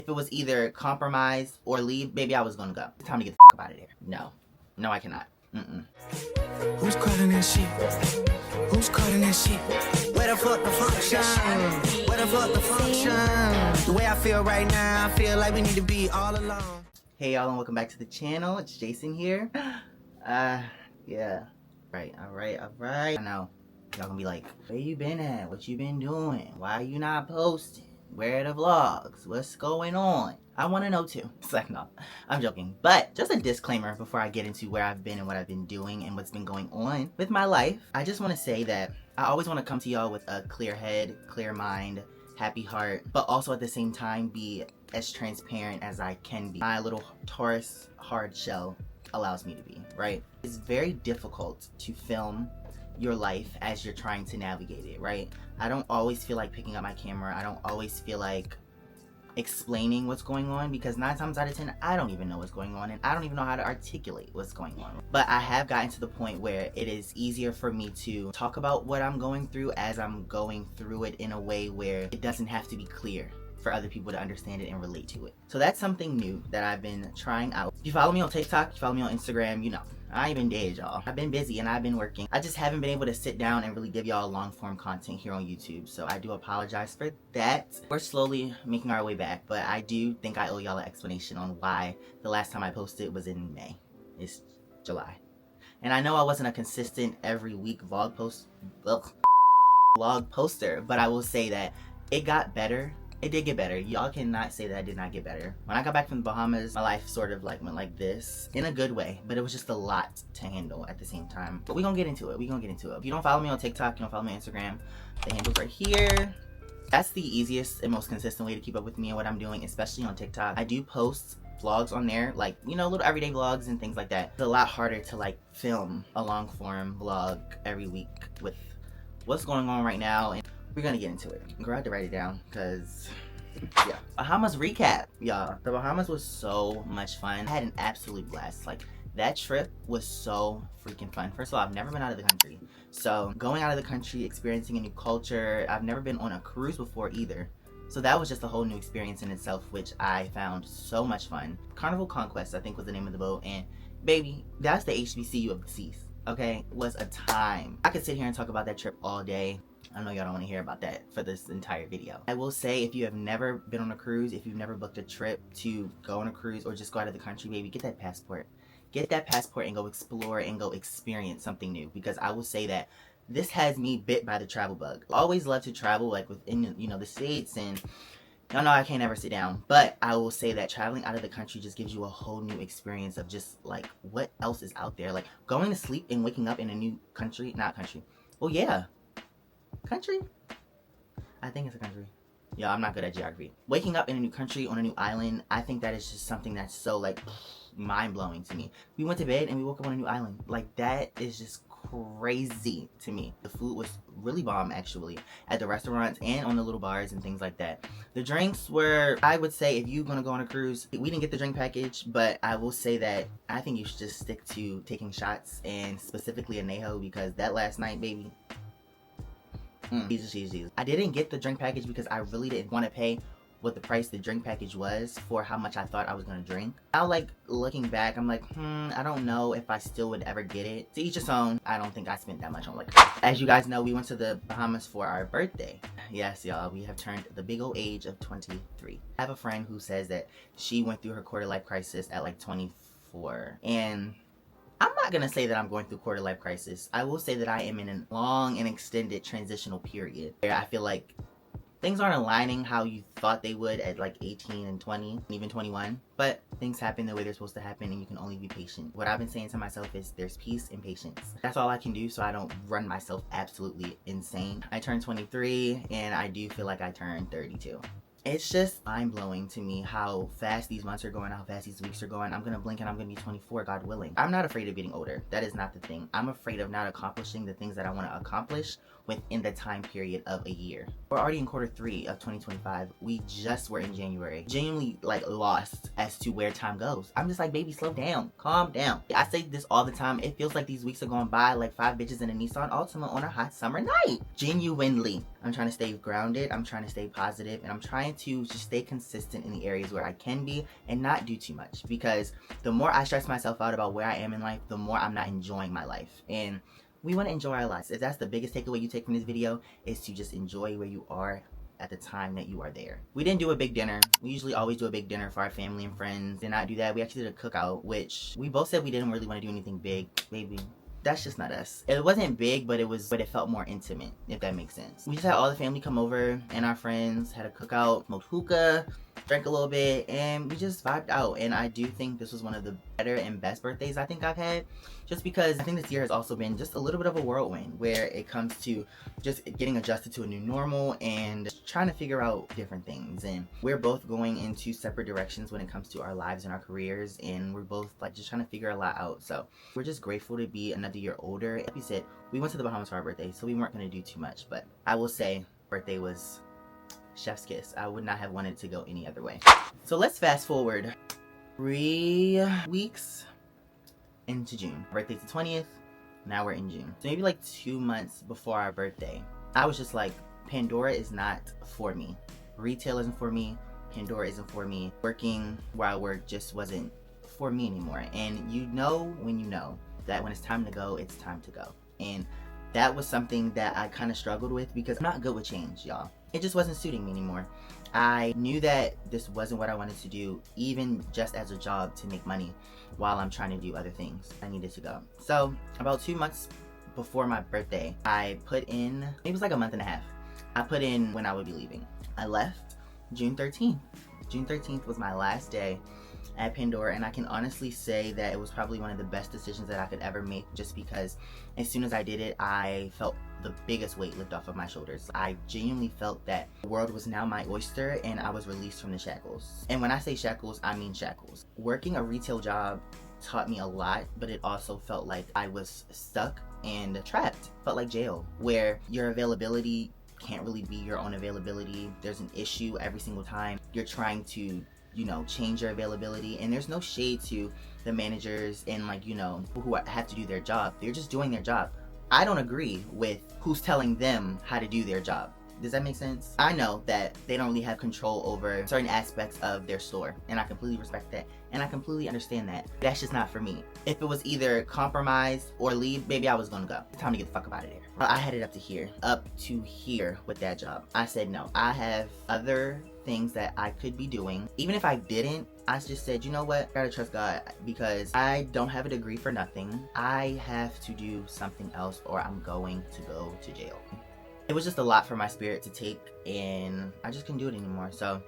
If it was either compromise or leave, baby, I was gonna go. It's time to get the f out of there. No. No, I cannot. Who's calling that shit? Who's calling that shit? Where the fuck the function? Where the fuck the function? The way I feel right now, I feel like we need to be all alone. Hey y'all, and welcome back to the channel. It's Jason here. Yeah. Right, alright. I know. Y'all gonna be like, where you been at? What you been doing? Why are you not posting? Where are the vlogs? What's going on? I want to know too. It's like, no, I'm joking. But just a disclaimer before I get into where I've been and what I've been doing and what's been going on with my life. I just want to say that I always want to come to y'all with a clear head, clear mind, happy heart, but also at the same time be as transparent as I can be. My little Taurus hard shell allows me to be, right? It's very difficult to film your life as you're trying to navigate it, right? I don't always feel like picking up my camera. I don't always feel like explaining what's going on, because 9 times out of 10 I don't even know what's going on, and I don't even know how to articulate what's going on. But I have gotten to the point where it is easier for me to talk about what I'm going through as I'm going through it in a way where it doesn't have to be clear for other people to understand it and relate to it. So that's something new that I've been trying out. If you follow me on TikTok, you follow me on Instagram, you know I ain't been dead, y'all. I've been busy and I've been working. I just haven't been able to sit down and really give y'all long form content here on YouTube. So I do apologize for that. We're slowly making our way back, but I do think I owe y'all an explanation on why the last time I posted was in May. It's July. And I know I wasn't a consistent every week vlog poster, but I will say that it got better. It did get better. Y'all cannot say that I did not get better. When I got back from the Bahamas, my life sort of like went like this in a good way, but it was just a lot to handle at the same time. But we're gonna get into it. If you don't follow me on TikTok, you don't follow me on Instagram, the handle's right here. That's the easiest and most consistent way to keep up with me and what I'm doing, especially on TikTok. I do post vlogs on there, like, you know, little everyday vlogs and things like that. It's a lot harder to like film a long form vlog every week with what's going on right now, and we're gonna get into it. I'm gonna have to write it down because, yeah. Bahamas recap, y'all. The Bahamas was so much fun. I had an absolute blast. Like, that trip was so freaking fun. First of all, I've never been out of the country. So going out of the country, experiencing a new culture. I've never been on a cruise before either. So that was just a whole new experience in itself, which I found so much fun. Carnival Conquest, I think, was the name of the boat. And baby, that's the HBCU of the seas. Okay, it was a time. I could sit here and talk about that trip all day. I know y'all don't want to hear about that for this entire video. I will say, if you have never been on a cruise, if you've never booked a trip to go on a cruise or just go out of the country, baby, get that passport. Get that passport and go explore and go experience something new, because I will say that this has me bit by the travel bug. I always love to travel, like within, you know, the States, and y'all know I can't ever sit down, but I will say that traveling out of the country just gives you a whole new experience of just like what else is out there. Like going to sleep and waking up in a new country, well, yeah. Country? I think it's a country. Yeah, I'm not good at geography. Waking up in a new country on a new island, I think that is just something that's so like mind-blowing to me. We went to bed and we woke up on a new island. Like, that is just crazy to me. The food was really bomb, actually, at the restaurants and on the little bars and things like that. The drinks were, I would say, if you're gonna go on a cruise, we didn't get the drink package, but I will say that I think you should just stick to taking shots, and specifically a Anejo, because that last night, baby, Jesus. I didn't get the drink package because I really didn't want to pay what the price the drink package was for how much I thought I was gonna drink. Now, like, looking back, I'm like, I don't know if I still would ever get it. To each his own. I don't think I spent that much on liquor. As you guys know, we went to the Bahamas for our birthday. Yes, y'all, we have turned the big old age of 23. I have a friend who says that she went through her quarter life crisis at like 24, and I'm not gonna say that I'm going through quarter life crisis. I will say that I am in a long and extended transitional period where I feel like things aren't aligning how you thought they would at like 18 and 20, and even 21. But things happen the way they're supposed to happen, and you can only be patient. What I've been saying to myself is there's peace and patience. That's all I can do so I don't run myself absolutely insane. I turned 23, and I do feel like I turned 32. It's just mind-blowing to me how fast these months are going, how fast these weeks are going. I'm gonna blink and I'm gonna be 24, God willing. I'm not afraid of getting older. That is not the thing. I'm afraid of not accomplishing the things that I want to accomplish, within the time period of a year. We're already in Q3 of 2025. We just were in January. Genuinely like lost as to where time goes. I'm just like, baby, slow down, calm down. I say this all the time. It feels like these weeks are going by like 5 bitches in a Nissan Altima on a hot summer night. Genuinely. I'm trying to stay grounded. I'm trying to stay positive, and I'm trying to just stay consistent in the areas where I can be and not do too much, because the more I stress myself out about where I am in life, the more I'm not enjoying my life. And we want to enjoy our lives. If that's the biggest takeaway you take from this video, is to just enjoy where you are at the time that you are there. We didn't do a big dinner. We usually always do a big dinner for our family and friends. Did not do that. We actually did a cookout, which we both said we didn't really want to do anything big. Baby, that's just not us. It wasn't big, but it felt more intimate, if that makes sense. We just had all the family come over and our friends, had a cookout, smoked hookah, drank a little bit, and we just vibed out. And I do think this was one of the better and best birthdays I think I've had, just because I think this year has also been just a little bit of a whirlwind where it comes to just getting adjusted to a new normal and trying to figure out different things. And we're both going into separate directions when it comes to our lives and our careers, and we're both like just trying to figure a lot out. So we're just grateful to be another year older. Like we said, we went to the Bahamas for our birthday, so we weren't going to do too much, but I will say birthday was chef's kiss. I would not have wanted to go any other way. So let's fast forward 3 weeks into June. Birthday's the 20th. Now we're in June. So maybe like 2 months before our birthday, I was just like, Pandora is not for me. Retail isn't for me. Pandora isn't for me. Working where I work just wasn't for me anymore. And you know when you know that when it's time to go, it's time to go. And that was something that I kind of struggled with, because I'm not good with change, y'all. It just wasn't suiting me anymore. I knew that this wasn't what I wanted to do, even just as a job to make money while I'm trying to do other things. I needed to go. So about 2 months before my birthday, I put in, it was like a month and a half. I put in when I would be leaving. I left June 13th. June 13th was my last day at Pandora, and I can honestly say that it was probably one of the best decisions that I could ever make, just because as soon as I did it, I felt the biggest weight lift off of my shoulders. I genuinely felt that the world was now my oyster and I was released from the shackles. And when I say shackles, I mean shackles. Working a retail job taught me a lot, but it also felt like I was stuck and trapped. Felt like jail, where your availability can't really be your own availability. There's an issue every single time you're trying to, you know, change your availability. And there's no shade to the managers and, like, you know, who have to do their job. They're just doing their job. I don't agree with who's telling them how to do their job. Does that make sense? I know that they don't really have control over certain aspects of their store, and I completely respect that, and I completely understand that. That's just not for me. If it was either compromise or leave, maybe I was gonna go. It's time to get the fuck up out of there. I had it up to here with that job. I said no. I have other things that I could be doing. Even if I didn't, I just said, you know what, I gotta trust God, because I don't have a degree for nothing. I have to do something else or I'm going to go to jail. It was just a lot for my spirit to take, and I just couldn't do it anymore. So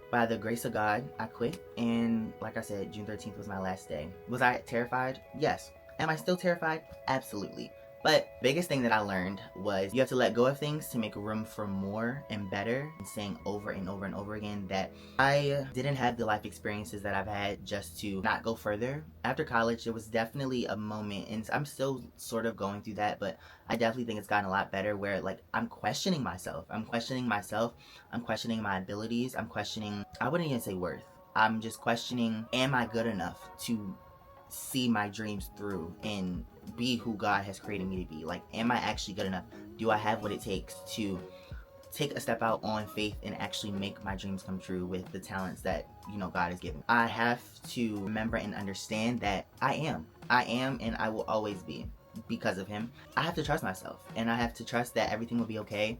by the grace of God, I quit. And like I said, June 13th was my last day. Was I terrified? Yes. Am I still terrified? Absolutely. But biggest thing that I learned was you have to let go of things to make room for more and better, and saying over and over and over again that I didn't have the life experiences that I've had just to not go further. After college, it was definitely a moment, and I'm still sort of going through that, but I definitely think it's gotten a lot better, where like I'm questioning myself. I'm questioning my abilities. I'm questioning, I wouldn't even say worth. I'm just questioning, am I good enough to see my dreams through and be who God has created me to be? Like, am I actually good enough? Do I have what it takes to take a step out on faith and actually make my dreams come true with the talents that, you know, God has given? I have to remember and understand that I am and I will always be, because of him. I have to trust myself, and I have to trust that everything will be okay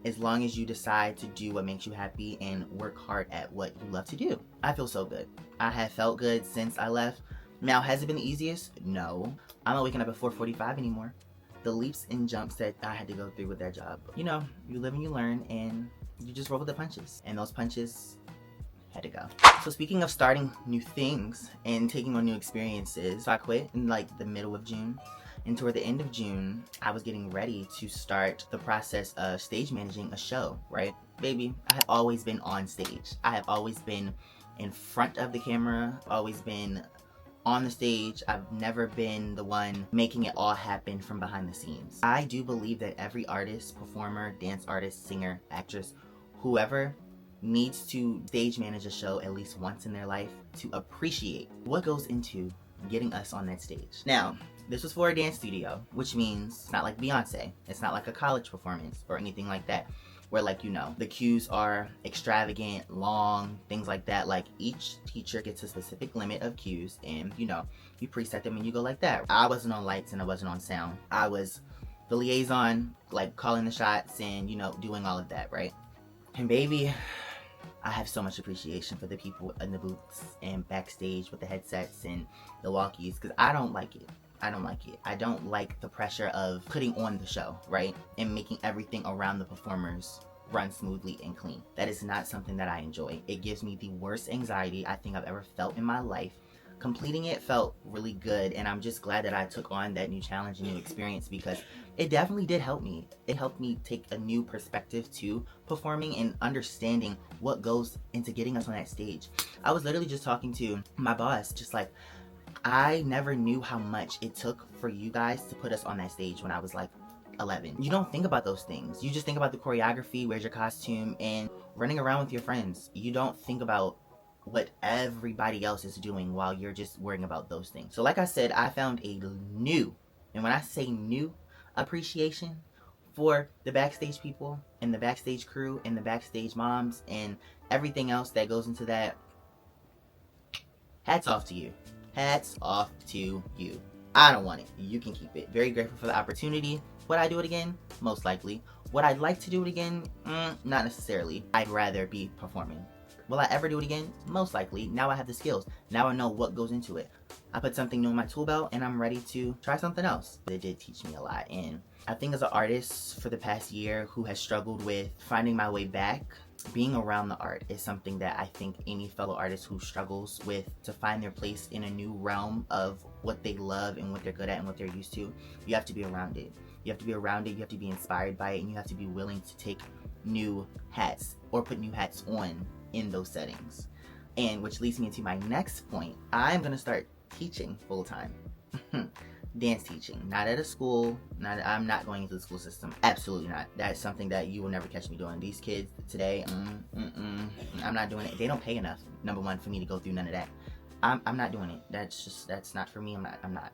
as long as you decide to do what makes you happy and work hard at what you love to do. I feel so good. I have felt good since I left. Now, has it been the easiest? No. I'm not waking up at 4:45 anymore. The leaps and jumps that I had to go through with that job. You know, you live and you learn, and you just roll with the punches. And those punches had to go. So speaking of starting new things and taking on new experiences, so I quit in like the middle of June. And toward the end of June, I was getting ready to start the process of stage managing a show, right? Baby, I have always been on stage. I have always been in front of the camera, always been on the stage. I've never been the one making it all happen from behind the scenes. I do believe that every artist, performer, dance artist, singer, actress, whoever needs to stage manage a show at least once in their life to appreciate what goes into getting us on that stage. Now, this was for a dance studio, which means it's not like Beyonce. It's not like a college performance or anything like that, where like, you know, the cues are extravagant, long, things like that. Like each teacher gets a specific limit of cues and, you know, you preset them and you go like that. I wasn't on lights and I wasn't on sound. I was the liaison, like calling the shots and, you know, doing all of that, right? And baby, I have so much appreciation for the people in the booths and backstage with the headsets and the walkies, because I don't like it. I don't like it. I don't like the pressure of putting on the show, right? And making everything around the performers run smoothly and clean. That is not something that I enjoy. It gives me the worst anxiety I think I've ever felt in my life. Completing it felt really good, and I'm just glad that I took on that new challenge and new experience, because it definitely did help me. It helped me take a new perspective to performing and understanding what goes into getting us on that stage. I was literally just talking to my boss, just like, I never knew how much it took for you guys to put us on that stage when I was like 11. You don't think about those things. You just think about the choreography, where's your costume, and running around with your friends. You don't think about what everybody else is doing while you're just worrying about those things. So like I said, I found a new, and when I say new, appreciation for the backstage people and the backstage crew and the backstage moms and everything else that goes into that. Hats off to you. Hats off to you. I don't want it. You can keep it. Very grateful for the opportunity. Would I do it again? Most likely. Would I like to do it again? Not necessarily. I'd rather be performing. Will I ever do it again? Most likely. Now I have the skills. Now I know what goes into it. I put something new in my tool belt and I'm ready to try something else. It did teach me a lot. And I think as an artist for the past year who has struggled with finding my way back, being around the art is something that I think any fellow artist who struggles with to find their place in a new realm of what they love and what they're good at and what they're used to, you have to be around it. You have to be around it, you have to be inspired by it, and you have to be willing to take new hats or put new hats on in those settings. And which leads me into my next point. I'm gonna start teaching full time. Dance teaching, not at a school. I'm not going into the school system. Absolutely not. That's something that you will never catch me doing. These kids today, I'm not doing it. They don't pay enough, number one, for me to go through none of that. I'm not doing it. That's not for me. I'm not.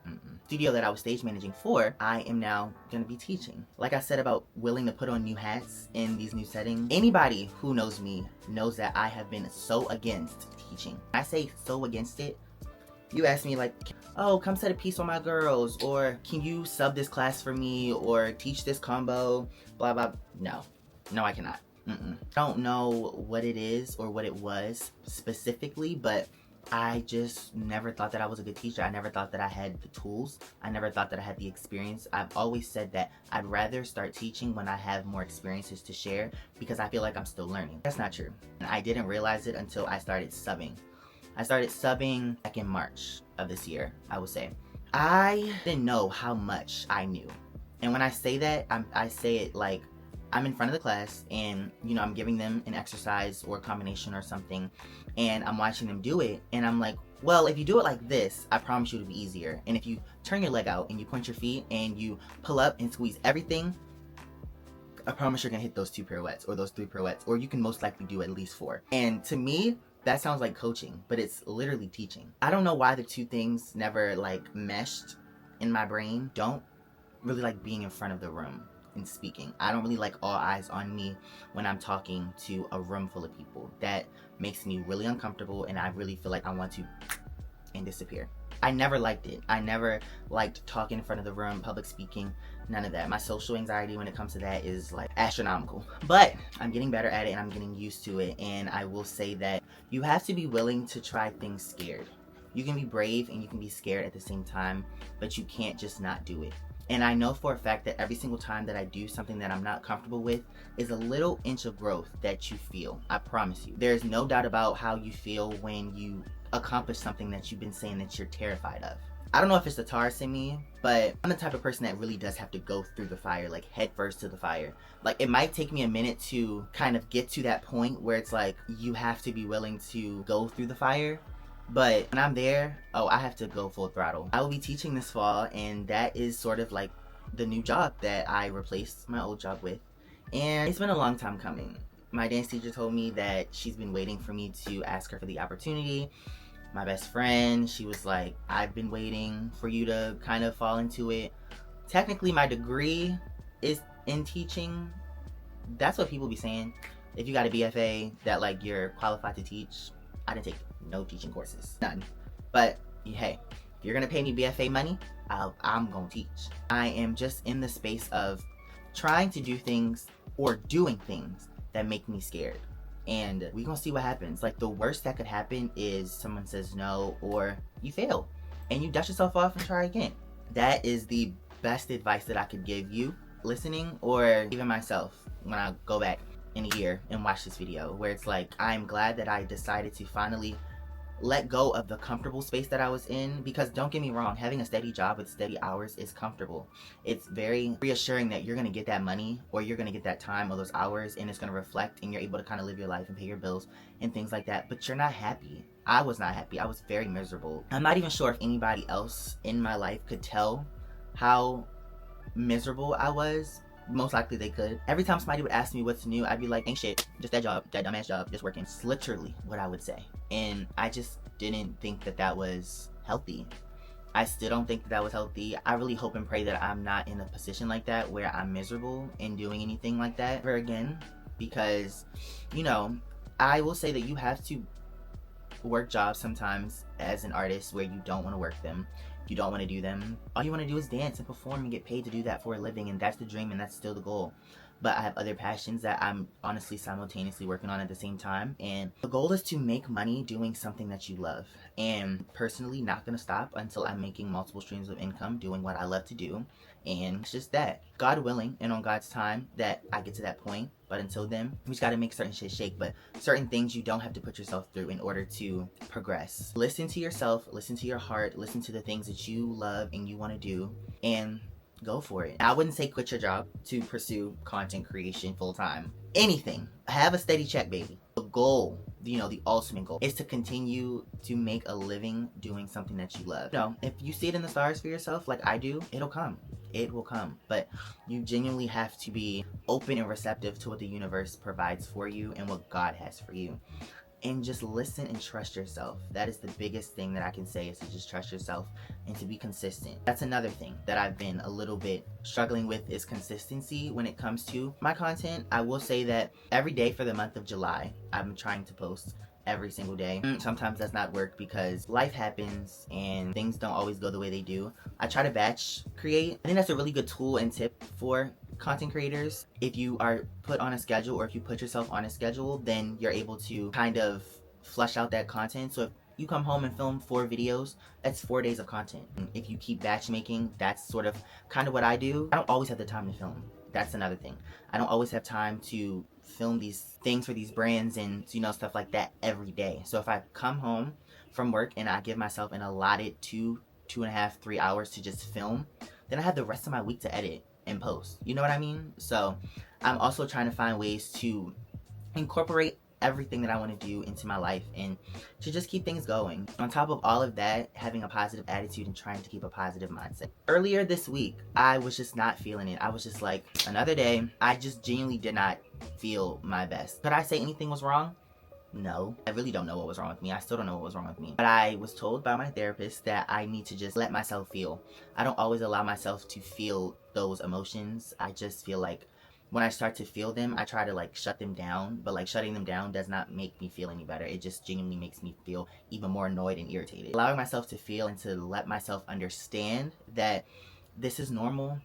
Studio that I was stage managing for, I am now gonna be teaching. Like I said about willing to put on new hats in these new settings, anybody who knows me knows that I have been so against teaching. I say so against it. You ask me like, oh, come set a piece on my girls, or can you sub this class for me, or teach this combo, blah, blah. No, I cannot. I don't know what it is or what it was specifically, but I just never thought that I was a good teacher. I never thought that I had the tools. I never thought that I had the experience. I've always said that I'd rather start teaching when I have more experiences to share, because I feel like I'm still learning. That's not true. And I didn't realize it until I started subbing. I started subbing back in March of this year, I would say. I didn't know how much I knew. And when I say that, I say it like I'm in front of the class and, you know, I'm giving them an exercise or a combination or something, and I'm watching them do it, and I'm like, well, if you do it like this, I promise you it'll be easier. And if you turn your leg out and you point your feet and you pull up and squeeze everything, I promise you're gonna hit those 2 pirouettes or those 3 pirouettes, or you can most likely do at least 4. And to me, that sounds like coaching, but it's literally teaching. I don't know why the two things never like meshed in my brain. Don't really like being in front of the room and speaking. I don't really like all eyes on me when I'm talking to a room full of people. That makes me really uncomfortable, and I really feel like I want to and disappear. I never liked it. I never liked talking in front of the room, public speaking, none of that. My social anxiety when it comes to that is like astronomical. But I'm getting better at it and I'm getting used to it. And I will say that you have to be willing to try things scared. You can be brave and you can be scared at the same time, but you can't just not do it. And I know for a fact that every single time that I do something that I'm not comfortable with is a little inch of growth that you feel. I promise you. There's no doubt about how you feel when you accomplish something that you've been saying that you're terrified of. I don't know if it's the Taurus in me, but I'm the type of person that really does have to go through the fire, like head first to the fire. Like it might take me a minute to kind of get to that point where it's like you have to be willing to go through the fire, But when I'm there, oh, I have to go full throttle. I will be teaching this fall, and that is sort of like the new job that I replaced my old job with. And it's been a long time coming. My dance teacher told me that she's been waiting for me to ask her for the opportunity. My best friend, she was like, I've been waiting for you to kind of fall into it. Technically, my degree is in teaching. That's what people be saying. If you got a BFA that like you're qualified to teach, I didn't take no teaching courses, none. But hey, if you're gonna pay me BFA money, I'm gonna teach. I am just in the space of trying to do things or doing things that make me scared. And we gonna see what happens. Like, the worst that could happen is someone says no, or you fail and you dust yourself off and try again. That is the best advice that I could give you listening, or even myself when I go back in a year and watch this video, where it's like, I'm glad that I decided to finally let go of the comfortable space that I was in. Because don't get me wrong, having a steady job with steady hours is comfortable. It's very reassuring that you're gonna get that money, or you're gonna get that time or those hours, and it's gonna reflect, and you're able to kind of live your life and pay your bills and things like that. But you're not happy. I was not happy. I was very miserable. I'm not even sure if anybody else in my life could tell how miserable I was. Most likely they could. Every time somebody would ask me what's new, I'd be like, ain't shit, just that job, that dumbass job, just working. It's literally what I would say. And I just didn't think that that was healthy. I still don't think that that was healthy. I really hope and pray that I'm not in a position like that where I'm miserable and doing anything like that ever again. Because, you know, I will say that you have to work jobs sometimes as an artist where you don't want to work them. You don't want to do them. All you want to do is dance and perform and get paid to do that for a living, and that's the dream, and that's still the goal. But I have other passions that I'm honestly simultaneously working on at the same time, and the goal is to make money doing something that you love. And personally, not gonna stop until I'm making multiple streams of income doing what I love to do. And it's just that, God willing and on God's time, that I get to that point. But until then, we just gotta make certain shit shake. But certain things you don't have to put yourself through in order to progress. Listen to yourself, listen to your heart, listen to the things that you love and you want to do, and go for it. I wouldn't say quit your job to pursue content creation full time. Anything. Have a steady check, baby. The goal, you know, the ultimate goal is to continue to make a living doing something that you love. You know, if you see it in the stars for yourself like I do, it'll come. It will come. But you genuinely have to be open and receptive to what the universe provides for you and what God has for you. And just listen and trust yourself. That is the biggest thing that I can say, is to just trust yourself and to be consistent. That's another thing that I've been a little bit struggling with, is consistency when it comes to my content. I will say that every day for the month of July, I'm trying to post every single day. Sometimes that's not work because life happens and things don't always go the way they do. I try to batch create. I think that's a really good tool and tip for content creators. If you are put on a schedule, or if you put yourself on a schedule, then you're able to kind of flush out that content. So if you come home and film 4 videos, that's 4 days of content. And if you keep batch making, that's sort of kind of what I do. I don't always have the time to film. That's another thing. I don't always have time to film these things for these brands and, you know, stuff like that every day. So if I come home from work and I give myself an allotted 2.5, 3 hours to just film, then I have the rest of my week to edit and post. You know what I mean? So I'm also trying to find ways to incorporate everything that I want to do into my life and to just keep things going. On top of all of that, having a positive attitude and trying to keep a positive mindset. Earlier this week, I was just not feeling it. I was just like, another day. I just genuinely did not feel my best. Could I say anything was wrong? No. I really don't know what was wrong with me. I still don't know what was wrong with me. But I was told by my therapist that I need to just let myself feel. I don't always allow myself to feel those emotions. I just feel like when I start to feel them, I try to like shut them down, but like shutting them down does not make me feel any better. It just genuinely makes me feel even more annoyed and irritated. Allowing myself to feel and to let myself understand that this is normal.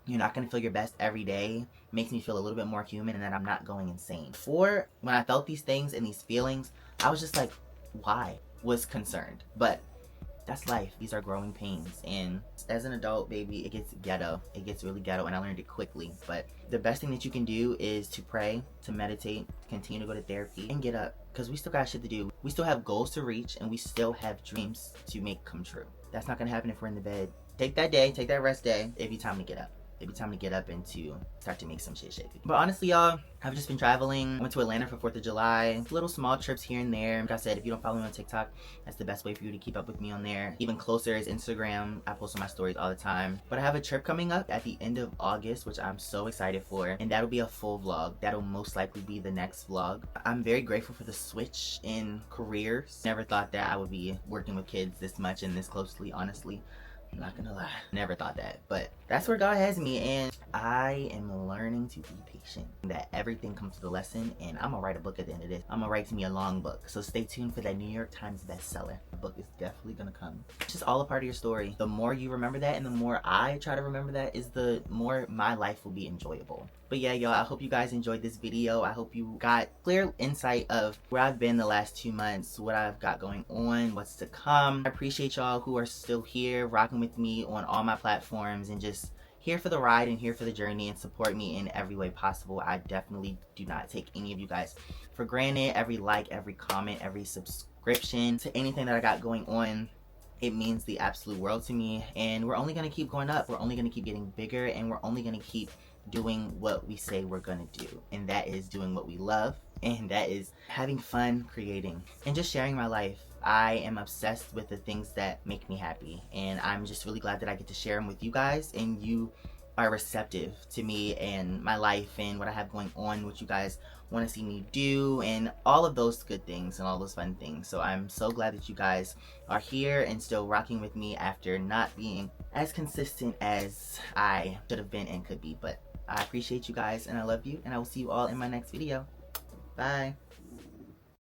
You're not going to feel your best every day makes me feel a little bit more human, and that I'm not going insane. Before, when I felt these things and these feelings, I was just like, why? Was concerned. But that's life. These are growing pains. And as an adult, baby, it gets ghetto. It gets really ghetto, and I learned it quickly. But the best thing that you can do is to pray, to meditate, continue to go to therapy, and get up. Because we still got shit to do. We still have goals to reach, and we still have dreams to make come true. That's not going to happen if we're in the bed. Take that day, take that rest day, it'll be time to get up. it'd be time to get up and to start to make some shit shaky. But honestly, y'all, I've just been traveling. I went to Atlanta for 4th of July. Little small trips here and there. Like I said, if you don't follow me on TikTok, that's the best way for you to keep up with me on there. Even closer is Instagram. I post on my stories all the time. But I have a trip coming up at the end of August, which I'm so excited for. And that'll be a full vlog. That'll most likely be the next vlog. I'm very grateful for the switch in careers. Never thought that I would be working with kids this much and this closely, honestly. I'm not gonna lie, never thought that, but that's where God has me, and I am learning to be patient. That everything comes with a lesson, and I'm gonna write a book at the end of this. I'm gonna write to me a long book, so stay tuned for that New York Times bestseller. The book is definitely gonna come. It's just all a part of your story. The more you remember that, and the more I try to remember that, is the more my life will be enjoyable. But yeah, y'all, I hope you guys enjoyed this video. I hope you got clear insight of where I've been the last 2 months, what I've got going on, what's to come. I appreciate y'all who are still here, rocking with me on all my platforms, and just here for the ride and here for the journey and support me in every way possible. I definitely do not take any of you guys for granted. Every like, every comment, every subscription to anything that I got going on, it means the absolute world to me. And we're only gonna keep going up. We're only gonna keep getting bigger, and we're only gonna keep doing what we say we're gonna do, and that is doing what we love, and that is having fun creating and just sharing my life. I am obsessed with the things that make me happy, and I'm just really glad that I get to share them with you guys, and you are receptive to me and my life and what I have going on, what you guys want to see me do, and all of those good things and all those fun things. So I'm so glad that you guys are here and still rocking with me after not being as consistent as I should have been and could be. But I appreciate you guys, and I love you, and I will see you all in my next video. Bye.